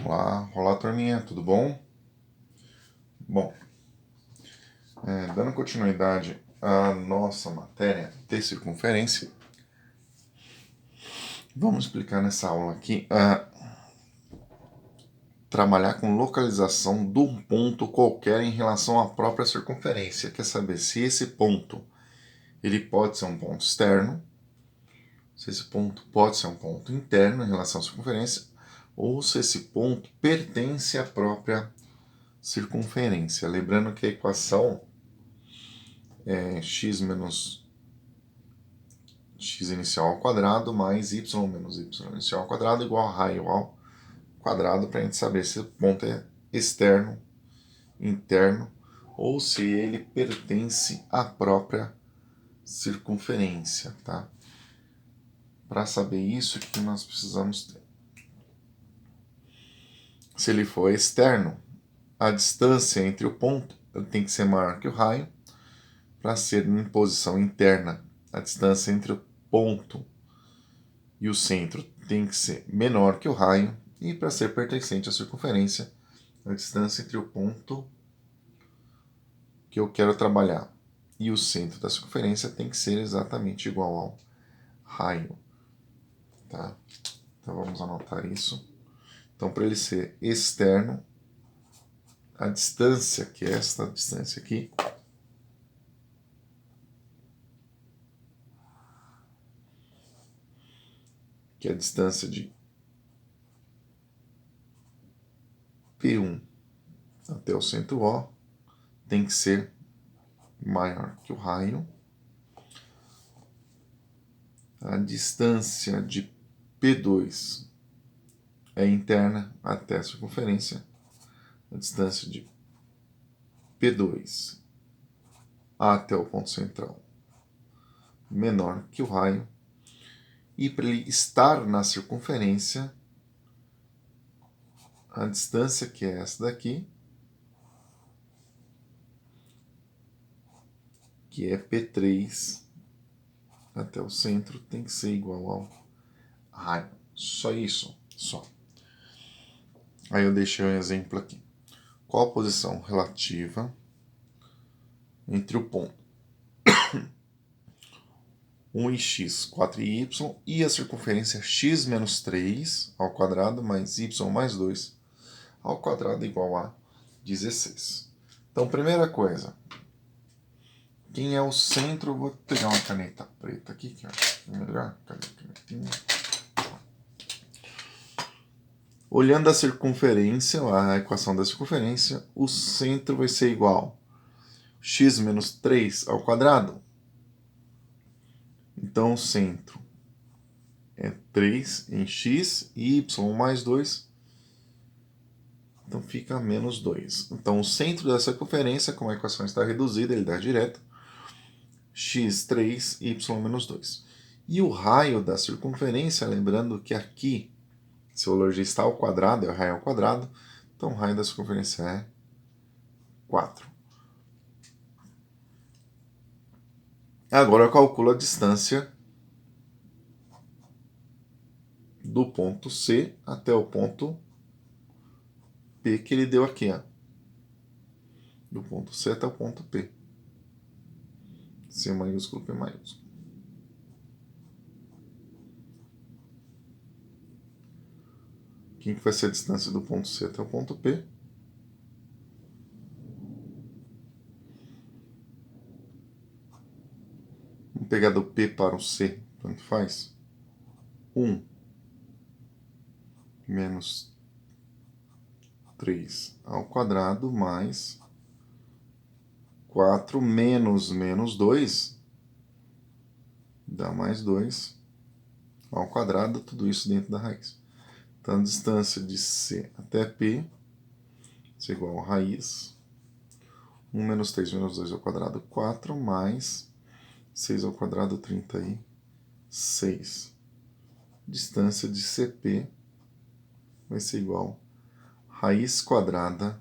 Olá turminha, tudo bom? Bom, dando continuidade à nossa matéria de circunferência, vamos explicar nessa aula aqui trabalhar com localização de um ponto qualquer em relação à própria circunferência. Quer saber se esse ponto ele pode ser um ponto externo, se esse ponto pode ser um ponto interno em relação à circunferência, ou se esse ponto pertence à própria circunferência. Lembrando que a equação é x menos x inicial ao quadrado mais y menos y inicial ao quadrado igual a raio ao quadrado, para a gente saber se o ponto é externo, interno, ou se ele pertence à própria circunferência, tá? Para saber isso, o que nós precisamos ter? Se ele for externo, a distância entre o ponto tem que ser maior que o raio. Para ser em posição interna, a distância entre o ponto e o centro tem que ser menor que o raio. E para ser pertencente à circunferência, a distância entre o ponto que eu quero trabalhar e o centro da circunferência tem que ser exatamente igual ao raio. Tá? Então vamos anotar isso. Então, para ele ser externo, a distância, que é esta distância aqui, que é a distância de P1 até o centro O, tem que ser maior que o raio. A distância de P2 é interna até a circunferência. A distância de P2 até o ponto central menor que o raio. E para ele estar na circunferência, a distância, que é essa daqui, que é P3 até o centro, tem que ser igual ao raio. Só isso, só. Aí eu deixei um exemplo aqui. Qual a posição relativa entre o ponto 1 e x, 4 e y, e a circunferência x menos 3 ao quadrado mais y mais 2 ao quadrado igual a 16. Então, primeira coisa, quem é o centro? Vou pegar uma caneta preta aqui, que eu acho que é melhor. Cadê a canetinha? Olhando a circunferência, a equação da circunferência, o centro vai ser igual a x menos 3 ao quadrado. Então, o centro é 3 em x e y mais 2. Então, fica menos 2. Então, o centro da circunferência, como a equação está reduzida, ele dá direto, x3, y menos 2. E o raio da circunferência, lembrando que aqui, se o valor está ao quadrado, é o raio ao quadrado, então o raio da circunferência é 4. Agora eu calculo a distância do ponto C até o ponto P que ele deu aqui, ó. Do ponto C até o ponto P. C maiúsculo, P maiúsculo. Quem que vai ser a distância do ponto C até o ponto P? Vamos pegar do P para o C, tanto faz. 1 menos 3 ao quadrado mais 4 menos 2 dá mais 2 ao quadrado, tudo isso dentro da raiz. Então, a distância de C até P é igual a raiz 1 menos 3 menos 2 ao quadrado, 4, mais 6 ao quadrado, 36. Distância de CP vai ser igual a raiz quadrada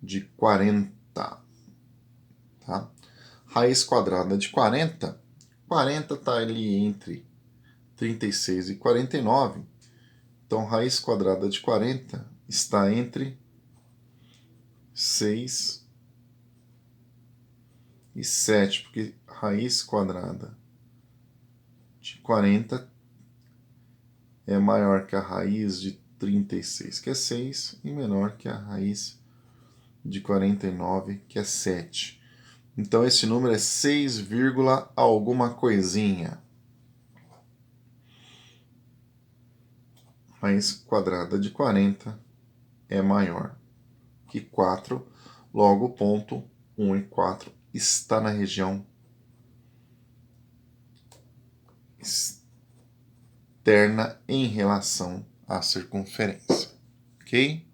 de 40. Tá? Raiz quadrada de 40, 40 está ali entre 36 e 49. Então, raiz quadrada de 40 está entre 6 e 7, porque raiz quadrada de 40 é maior que a raiz de 36, que é 6, e menor que a raiz de 49, que é 7. Então esse número é 6, alguma coisinha. Raiz quadrada de 40 é maior que 4, logo o ponto 1 e 4 está na região externa em relação à circunferência. Ok?